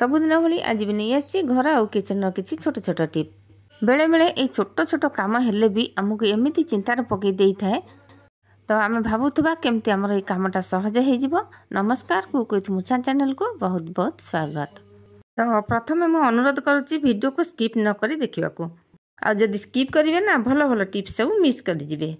सबुदिन भली आज भी नहीं आसी घर आउ किचन किसी छोट छोट टिप बेले बेले ये छोट छोट कम हेले भी आमको एमती चिंतार पकई दे थाए। तो आम भावुवा केमती आमर ये कमटा सहज हो। नमस्कार कुक विथ मुछा चैनल को बहुत बहुत स्वागत। तो प्रथम मुझे अनुरोध करुच्ची वीडियो को स्किप न करी देखा आदि स्किप करेंगे ना भल भल टिप्स सब मिस करेंगे।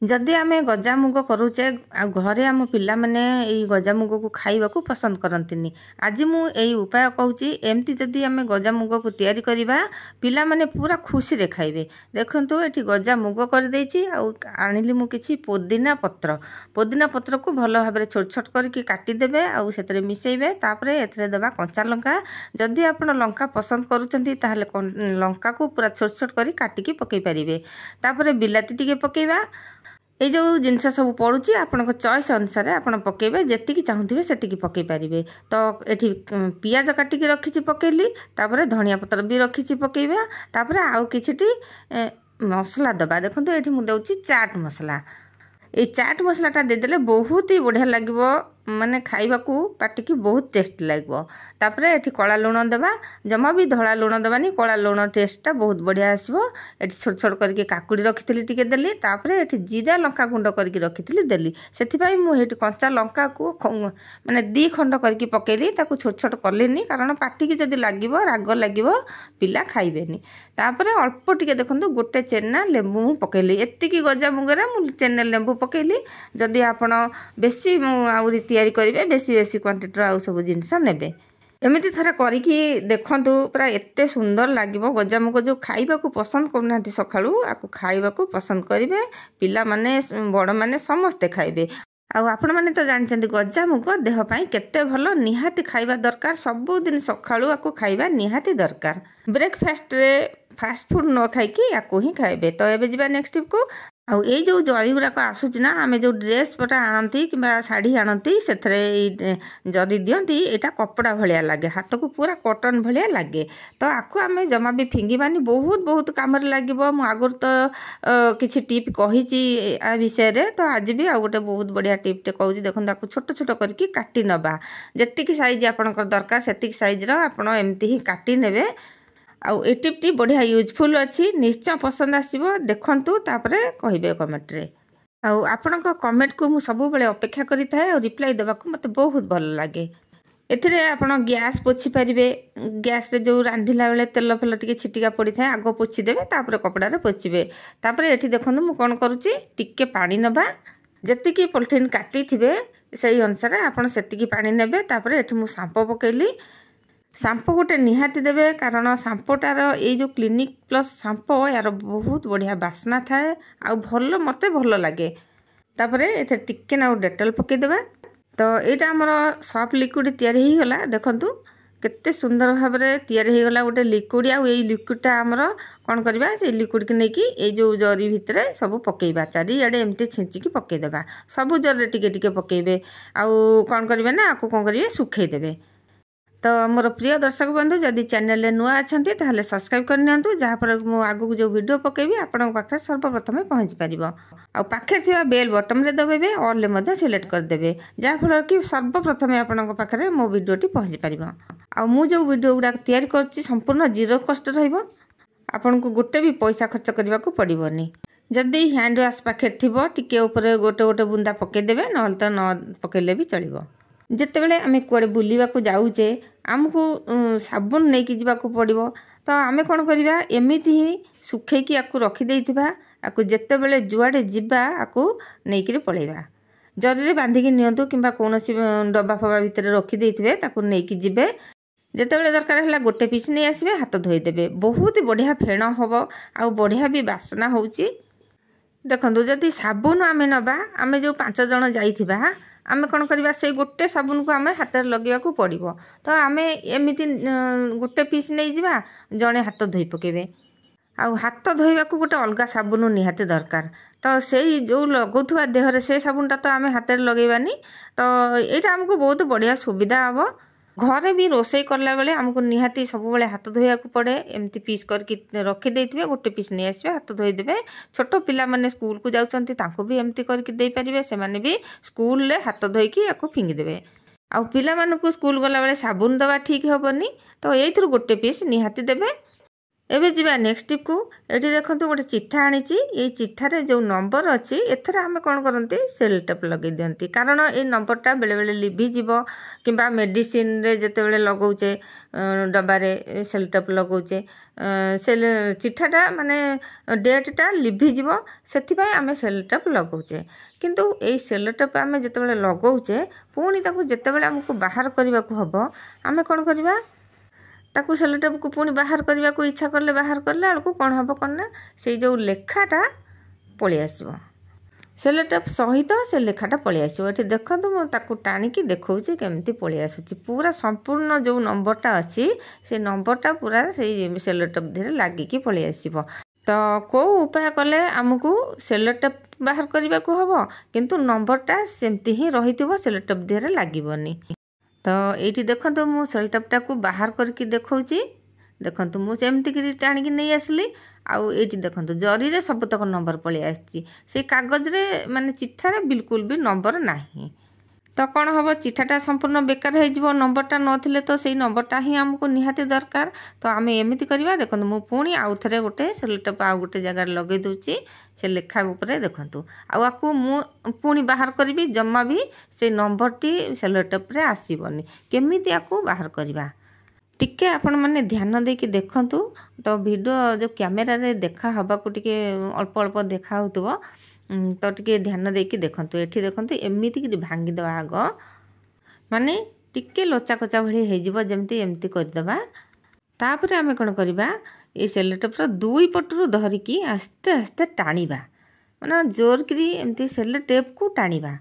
जदि आम गजामुग करुचे घरे आम पिला माने गजामुग को खाइबा को पसंद करंतिनी। आज मु एई उपाय कहूची एमती जदि आम गजामुग को तैयारी करिबा पिला माने पूरा खुशी रे खाइबे। देखंतु एठी गजामुग कर देछि आनिली मु किछि पुदीना पत्र को भल भाबरे छोट छोट करके काटी देबे आ सेतरे मिसेइबे। तापरे एथरे देबा कंचा लंका। जदि आपण लंका पसंद करूचंती ताहले लंका को पूरा छोट छोट करी काटिकी पकई परिबे। तापरे बिलाती टिके पकेइबा। ये जो जिनस सब पड़ुची आपण चॉइस अनुसार आप पकेबे जेतिकी चाहूथिबे सेतिकी पकई पारिबे। तो एठी पियाज काटिकी रखिछि पकेली तापरे धनिया पत्र भी रखिछि पकेइबा। तापरे आउ किछिटी मसला दबा। देखंतु एठी मु दउची चाट मसला। ये चाट मसलाटा देदेले बहुत ही बढ़िया लगे माने खाइबा को पाटी की बहुत टेस्ट लगे। तापरे एठी कला लुण देबा जमा भी धला लुण देबानी कला लुण टेस्टटा बहुत बढ़िया आसीबो। एठी छोट छोट करके काकुड़ी रखिथिली टिके देली। तापरे एठी जीरा लंका गुंड करके रखिथिली देली। सेथिपाई मु एठी कंचा लंका को माने 2 खंड करके पकेली ताकू छोट छोट करलेनी कारण पाटी की जदी लागिबो राग लागिबो पिला खाइबेनी। तापरे अल्प टिके देखंतु गोटे चेना लेंबू पकेली। एतिकी गजा मुगरे मु चेना लेंबू पकेली। जदी आपण बेसी आउरी तैयारी करेंगे बेसी बेसी क्वांटिटी आउ सब जिनस नेबे। एमती थरे करिकी देखंतु पूरा एते सुंदर लागिबो। गजामुग जो खाइबा को पसंद करना सकाळू आकु खाइबा को पसंद करिवे पिला माने बड़ माने समस्ते खाइबे। आपण माने तो जानचंदी गजामुग देह पई केते भलो निहाती खाइबा दरकार। सब दिन सकाळू आकु खाइबा निहाती दरकार। ब्रेकफास्ट रे फास्ट फूड न खाइकी आकु ही खाइबे। तो एबे जिबा नेक्स्ट टिप को आउ ये जो जरी गुड़ाक आसूची ना आम जो ड्रेस पटा आणती कि शाढ़ी आणती से जरी दियंती एटा कपड़ा भलिया लगे हाथ को पूरा कॉटन भलिया लगे। तो आपको आम जमा भी फिंगिबानी बहुत बहुत काम लगे। मु आगुर तो किसी टिप कही आ विषय रे। तो आज भी आ गोटे बहुत बढ़िया टिप्टे कहूँ देखो आपको छोट छोट करके काटी नबा जेतिकी साइज आपनकर दरकार सेतिकी साइज आपण एमती ही काटी नेबे। आउ ए टिप्टी बढ़िया यूजफुल अच्छी निश्चय पसंद आसीबो। देखंतु तापरे कहिबे कमेंट रे। आउ आपनक कमेंट को मु सब बेले अपेक्षा करि थाए और रिप्लाई देबा को मते बहुत भल लागे। एथिरे आपण गैस पोछि परिबे। गैस रे जो रांधिला बेले तेल फेल टिके छिटिका पड़ी थाए आगो पोछि देबे तापरे कपड़ा रे पोछिबे। तापरे एठी देखंतु मु कोन करूची टिके पानी नबा जेतिकी पॉलिथिन काटी थिबे सेही अनुसार आपण सेतिकी पानी नेबे। तापरे एठी मु सांपो पकेली। सांपो गोटे निहाती देबे कारण सांपोटार ये जो क्लिनिक प्लस सांपो यार बहुत बढ़िया बास्ना थाए आ भल मते भल लगे। तापरे एथे टिके ना डेटल पके देबा। तो एटा हमर सॉफ्ट लिक्विड तयारी ही गला। देखंतु केते सुंदर भाबरे तयारी हो गला गोटे लिक्विड। आ ये लिक्विडटा हमर कोन करबा से लिक्विड के नेकी ए जो जरी भितरे सब पकेइबा चारि आडे एमते छिंची की पके देबा। सब जरे टिके टिके पकेइबे आ कोन करबे ना आकु कोन करिवे सुखै देबे। तो मोर प्रिय दर्शक बंधु जदि चैनल रे नुआ अछंती ताहले सब्सक्राइब कर नियंतु जहाँफल मु आगु जो वीडियो पकेबी आपण पाखे सर्वप्रथम पहुँच पारिबो। आ पाखे थिबा बेल बटन रे दबेबे ऑल ले मध्य सिलेक्ट कर देबे जहाँफल कि सर्वप्रथम आपण पाखे मो वीडियोटी पहुँच पारिबो। आ मु जो वीडियो गुडा तैयारी करछि संपूर्ण जीरो कॉस्ट रहइबो। आपण को गोटे भी पैसा खर्च करबा को पड़िबोनी। जदि हैंड वॉश पाखे थिबो टिके ऊपर गोटे गोटे बुंदा पके देबे नहल तो न पकेले भी चलिबो। जितेबले आम कुआडे बुलिबाकू जाऊचे आमको साबुन नहीं जावाक पड़ो। तो आम कौन करवा एमती ही सुखेकी आपको रखिदे आपको जितेबले जुआडे जीवा आपको नहीं पलैबा जरी बांधिकी नियंतु किंबा कौन डब्बा फबा भितर रखिदे नहीं जीवे। जितेबले दरकार है गोटे पीस नहीं आसबे हाथ धोईदेवे बहुत ही बढ़िया फेण हम आ बढ़िया भी बास्ना होची। देखो जदि साबुन आम नबा आम जो 5 जन जाइथिबा आम कौन करवा से गोटे साबुन को आम हाथ लगे पड़ो। तो आम एमती गोटे पीस नहीं जावा जड़े हाथ धोई पकेबे आ हाथ धोइबा को गोटे अलग साबुन निहाती दरकार। तो से जो लगुवा देहरे से साबुनटा तो आम हाथ लगेबानी। तो यहाँ आमको बहुत बढ़िया सुविधा हम। घरे भी रोषे करला बेले आमको निहाती सब बेले हाथ धोइया को पड़े। एमती पीस करके रखिदे गोटे पीस नहीं आसबे हाथ धोईदेवे। छोट पिला माने स्कूल को जाउचंती तांको भी एमती करके दे परिबे। से माने भी स्कूल ले हाथ धोइकी याको फिंगी देबे। ଆଉ ପିଲାମାନଙ୍କୁ ସ୍କୁଲ ଗଲାବେଳେ ସାବୁନ ଦେବା ଠିକ୍ ହେବନି। ତ ଏଇଥିରୁ ଗୋଟେ ପିସ୍ ନିହାତି ଦେବେ। ଏବେ ଯିବା ନେକ୍ସଟ ଟିପ୍କୁ। ଏଠି ଦେଖନ୍ତୁ ଗୋଟେ ଚିଠା ଆଣିଛି। ଏଇ ଚିଠାରେ ଯେଉଁ ନମ୍ବର ଅଛି ଏଥିରେ ଆମେ କ'ଣ କରନ୍ତି ସେଲ୍ ଟେପ୍ ଲଗାଇ ଦିଅନ୍ତି, କାରଣ ଏଇ ନମ୍ବରଟା ବେଳେବେଳେ ଲିଭିଯିବ କିମ୍ବା ମେଡ଼ିସିନରେ ଯେତେବେଳେ ଲଗାଉଛେ ଡବାରେ ସେଲ୍ ଟେପ୍ ଲଗାଉଛେ ସେ ଚିଠାଟା ମାନେ ଡେଟ୍ଟା ଲିଭିଯିବ, ସେଥିପାଇଁ ଆମେ ସେଲ୍ ଟେପ୍ ଲଗାଉଛେ। କିନ୍ତୁ ଏଇ ସେଲ୍ ଟେପ୍ ଆମେ ଯେତେବେଳେ ଲଗାଉଛେ ପୁଣି ତାକୁ ଯେତେବେଳେ ଆମକୁ ବାହାର କରିବାକୁ ହେବ ଆମେ କ'ଣ କରିବା, ତାକୁ ସେଲ୍ ଟେପ୍କୁ ପୁଣି ବାହାର କରିବାକୁ ଇଚ୍ଛା କଲେ ବାହାର କଲା ବେଳକୁ କ'ଣ ହେବ କ'ଣ ନା ସେଇ ଯେଉଁ ଲେଖାଟା ପଳେଇ ଆସିବ, ସେଲ୍ ଟେପ୍ ସହିତ ସେ ଲେଖାଟା ପଳେଇ ଆସିବ। ଏଠି ଦେଖନ୍ତୁ ମୁଁ ତାକୁ ଟାଣିକି ଦେଖାଉଛି କେମିତି ପଳେଇ ଆସୁଛି। ପୁରା ସମ୍ପୂର୍ଣ୍ଣ ଯେଉଁ ନମ୍ବରଟା ଅଛି ସେ ନମ୍ବରଟା ପୁରା ସେଇ ସେଲ୍ ଟେପ୍ ଦେହରେ ଲାଗିକି ପଳେଇ ଆସିବ। ତ କେଉଁ ଉପାୟ କଲେ ଆମକୁ ସେଲ୍ ଟେପ୍ ବାହାର କରିବାକୁ ହେବ, କିନ୍ତୁ ନମ୍ବରଟା ସେମିତି ହିଁ ରହିଥିବ, ସେଲ୍ ଟେପ୍ ଦେହରେ ଲାଗିବନି। ତ ଏଇଠି ଦେଖନ୍ତୁ ମୁଁ ସେଲ୍ ଟେପ୍ଟାକୁ ବାହାର କରିକି ଦେଖାଉଛି। ଦେଖନ୍ତୁ ମୁଁ ସେମିତିକି ଟାଣିକି ନେଇ ଆସିଲି। ଆଉ ଏଇଠି ଦେଖନ୍ତୁ ଜରିରେ ସବୁତକ ନମ୍ବର ପଳେଇ ଆସିଛି, ସେଇ କାଗଜରେ ମାନେ ଚିଠାରେ ବିଲକୁଲ ବି ନମ୍ବର ନାହିଁ। ତ କ'ଣ ହେବ, ଚିଠାଟା ସମ୍ପୂର୍ଣ୍ଣ ବେକାର ହେଇଯିବ। ନମ୍ବରଟା ନଥିଲେ ତ ସେଇ ନମ୍ବରଟା ହିଁ ଆମକୁ ନିହାତି ଦରକାର। ତ ଆମେ ଏମିତି କରିବା। ଦେଖନ୍ତୁ ମୁଁ ପୁଣି ଆଉ ଥରେ ଗୋଟେ ସେଲ୍ ଟେପ୍ ଆଉ ଗୋଟେ ଜାଗାରେ ଲଗାଇ ଦେଉଛି ସେ ଲେଖା ଉପରେ। ଦେଖନ୍ତୁ ଆଉ ଆକୁ ମୁଁ ପୁଣି ବାହାର କରିବି, ଜମା ବି ସେ ନମ୍ବରଟି ସେଲ୍ ଟେପ୍ରେ ଆସିବନି। କେମିତି ଆକୁ ବାହାର କରିବା ଟିକେ ଆପଣମାନେ ଧ୍ୟାନ ଦେଇକି ଦେଖନ୍ତୁ। ତ ଭିଡ଼ିଓ ଯେଉଁ କ୍ୟାମେରାରେ ଦେଖା ହେବାକୁ ଟିକେ ଅଳ୍ପ ଅଳ୍ପ ଦେଖା ହେଉଥିବ, ତ ଟିକେ ଧ୍ୟାନ ଦେଇକି ଦେଖନ୍ତୁ। ଏଠି ଦେଖନ୍ତୁ ଏମିତିକି ଭାଙ୍ଗିଦେବା ଆଗ, ମାନେ ଟିକେ ଲୋଚା କଚା ଭଳି ହେଇଯିବ, ଯେମିତି ଏମିତି କରିଦେବା। ତାପରେ ଆମେ କ'ଣ କରିବା, ଏଇ ସେଲ୍ ଟେପ୍ର ଦୁଇ ପଟରୁ ଧରିକି ଆସ୍ତେ ଆସ୍ତେ ଟାଣିବା, ମାନେ ଜୋରକିରି ଏମିତି ସେଲ୍ ଟେପ୍କୁ ଟାଣିବା।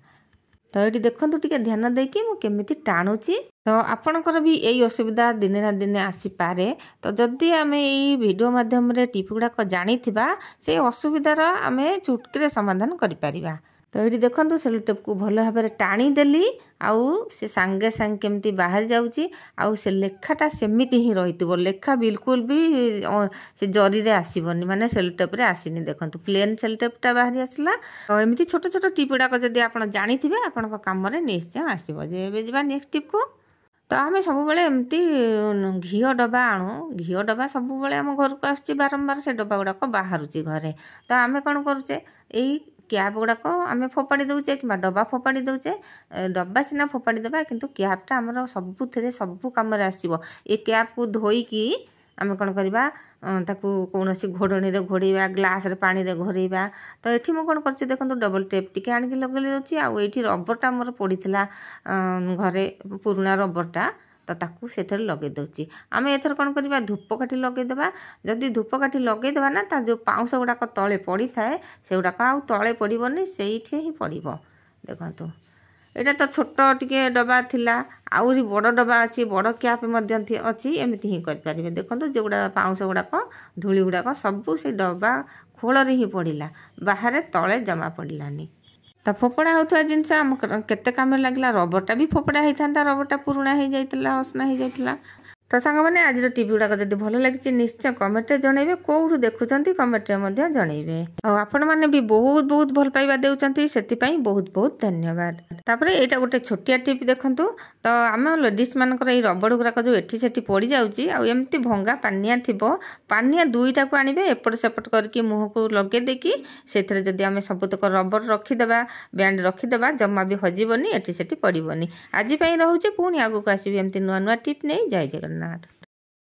ତ ଏଠି ଦେଖନ୍ତୁ ଟିକେ ଧ୍ୟାନ ଦେଇକି ମୁଁ କେମିତି ଟାଣୁଛି। ତ ଆପଣଙ୍କର ବି ଏଇ ଅସୁବିଧା ଦିନେ ନା ଦିନେ ଆସିପାରେ। ତ ଯଦି ଆମେ ଏଇ ଭିଡ଼ିଓ ମାଧ୍ୟମରେ ଟିପ୍ ଗୁଡ଼ାକ ଜାଣିଥିବା, ସେଇ ଅସୁବିଧାର ଆମେ ଚୁଟକିରେ ସମାଧାନ କରିପାରିବା। ତ ଏଇଠି ଦେଖନ୍ତୁ ସେଲ୍ ଟେପ୍କୁ ଭଲ ଭାବରେ ଟାଣିଦେଲି, ଆଉ ସେ ସାଙ୍ଗେ ସାଙ୍ଗେ କେମିତି ବାହାରି ଯାଉଛି। ଆଉ ସେ ଲେଖାଟା ସେମିତି ହିଁ ରହିଥିବ, ଲେଖା ବିଲକୁଲ ବି ସେ ଜରିରେ ଆସିବନି, ମାନେ ସେଲ୍ ଟେପ୍ରେ ଆସିନି। ଦେଖନ୍ତୁ ପ୍ଲେନ୍ ସେଲ୍ ଟେପ୍ଟା ବାହାରି ଆସିଲା। ତ ଏମିତି ଛୋଟ ଛୋଟ ଟିପ୍ ଗୁଡ଼ାକ ଯଦି ଆପଣ ଜାଣିଥିବେ ଆପଣଙ୍କ କାମରେ ନିଶ୍ଚୟ ଆସିବ। ଯେ ଏବେ ଯିବା ନେକ୍ସଟ ଟିପ୍କୁ। ତ ଆମେ ସବୁବେଳେ ଏମିତି ଘିଅ ଡବା ଆଣୁ। ଘିଅ ଡବା ସବୁବେଳେ ଆମ ଘରକୁ ଆସୁଛି ବାରମ୍ବାର, ସେ ଡବା ଗୁଡ଼ାକ ବାହାରୁଛି ଘରେ। ତ ଆମେ କ'ଣ କରୁଛେ, ଏଇ କ୍ୟାପ୍ ଗୁଡ଼ାକ ଆମେ ଫୋପାଡ଼ି ଦେଉଛେ କିମ୍ବା ଡବା ଫୋପାଡ଼ି ଦେଉଛେ। ଡବା ସିନା ଫୋପାଡ଼ି ଦେବା, କିନ୍ତୁ କ୍ୟାପ୍ଟା ଆମର ସବୁଥିରେ ସବୁ କାମରେ ଆସିବ। ଏ କ୍ୟାପ୍କୁ ଧୋଇକି ଆମେ କ'ଣ କରିବା, ତାକୁ କୌଣସି ଘୋଡ଼ଣୀରେ ଘୋଡ଼େଇବା, ଗ୍ଲାସ୍ରେ ପାଣିରେ ଘୋଡ଼େଇବା। ତ ଏଠି ମୁଁ କ'ଣ କରୁଛି ଦେଖନ୍ତୁ, ଡବଲ୍ ଟେପ୍ ଟିକେ ଆଣିକି ଲଗାଇ ଦେଉଛି। ଆଉ ଏଇଠି ରବରଟା ଆମର ପଡ଼ିଥିଲା ଘରେ, ପୁରୁଣା ରବରଟା, ତ ତାକୁ ସେଥିରେ ଲଗାଇ ଦେଉଛି। ଆମେ ଏଥର କ'ଣ କରିବା, ଧୂପକାଠି ଲଗାଇଦେବା। ଯଦି ଧୂପକାଠି ଲଗାଇଦେବା ନା, ତା ଯେଉଁ ପାଉଁଶ ଗୁଡ଼ାକ ତଳେ ପଡ଼ିଥାଏ ସେଗୁଡ଼ାକ ଆଉ ତଳେ ପଡ଼ିବନି, ସେଇଠି ହିଁ ପଡ଼ିବ। ଦେଖନ୍ତୁ ଏଇଟା ତ ଛୋଟ ଟିକେ ଡବା ଥିଲା, ଆହୁରି ବଡ଼ ଡବା ଅଛି, ବଡ଼ କ୍ୟାପ୍ ମଧ୍ୟ ଅଛି। ଏମିତି ହିଁ କରିପାରିବେ। ଦେଖନ୍ତୁ ଯେଉଁଗୁଡ଼ା ପାଉଁଶ ଗୁଡ଼ାକ, ଧୂଳି ଗୁଡ଼ାକ ସବୁ ସେଇ ଡବା ଖୋଳରେ ହିଁ ପଡ଼ିଲା, ବାହାରେ ତଳେ ଜମା ପଡ଼ିଲାନି। ତ ଫୋପଡ଼ା ହେଉଥିବା ଜିନିଷ ଆମ କେତେ କାମରେ ଲାଗିଲା। ରବରଟା ବି ଫୋପଡ଼ା ହେଇଥାନ୍ତା, ରବରଟା ପୁରୁଣା ହେଇଯାଇଥିଲା, ଅସନା ହେଇଯାଇଥିଲା। ତ ସାଙ୍ଗମାନେ ଆଜିର ଟିପ୍ ଗୁଡ଼ାକ ଯଦି ଭଲ ଲାଗିଛି ନିଶ୍ଚୟ କମେଣ୍ଟରେ ଜଣାଇବେ। କେଉଁଠୁ ଦେଖୁଛନ୍ତି କମେଣ୍ଟରେ ମଧ୍ୟ ଜଣାଇବେ। ଆଉ ଆପଣମାନେ ବି ବହୁତ ବହୁତ ଭଲ ପାଇବା ଦେଉଛନ୍ତି, ସେଥିପାଇଁ ବହୁତ ବହୁତ ଧନ୍ୟବାଦ। ତାପରେ ଏଇଟା ଗୋଟେ ଛୋଟିଆ ଟିପ୍ ଦେଖନ୍ତୁ। ତ ଆମ ଲେଡ଼ିସ୍ ମାନଙ୍କର ଏଇ ରବର ଗୁଡ଼ାକ ଯେଉଁ ଏଠି ସେଠି ପଡ଼ିଯାଉଛି, ଆଉ ଏମିତି ଭଙ୍ଗା ପାନିଆ ଥିବ, ପାନିଆ ଦୁଇଟାକୁ ଆଣିବେ, ଏପଟ ସେପଟ କରିକି ମୁହଁକୁ ଲଗାଇ ଦେଇକି ସେଥିରେ ଯଦି ଆମେ ସବୁତକ ରବର ରଖିଦେବା, ବ୍ୟାଣ୍ଡ ରଖିଦେବା, ଜମା ବି ହଜିବନି, ଏଠି ସେଠି ପଡ଼ିବନି। ଆଜି ପାଇଁ ରହୁଛି, ପୁଣି ଆଗକୁ ଆସିବି ଏମିତି ନୂଆ ନୂଆ ଟିପ୍ ନେଇ। ଜୟ ଜଗନ୍ନାଥ।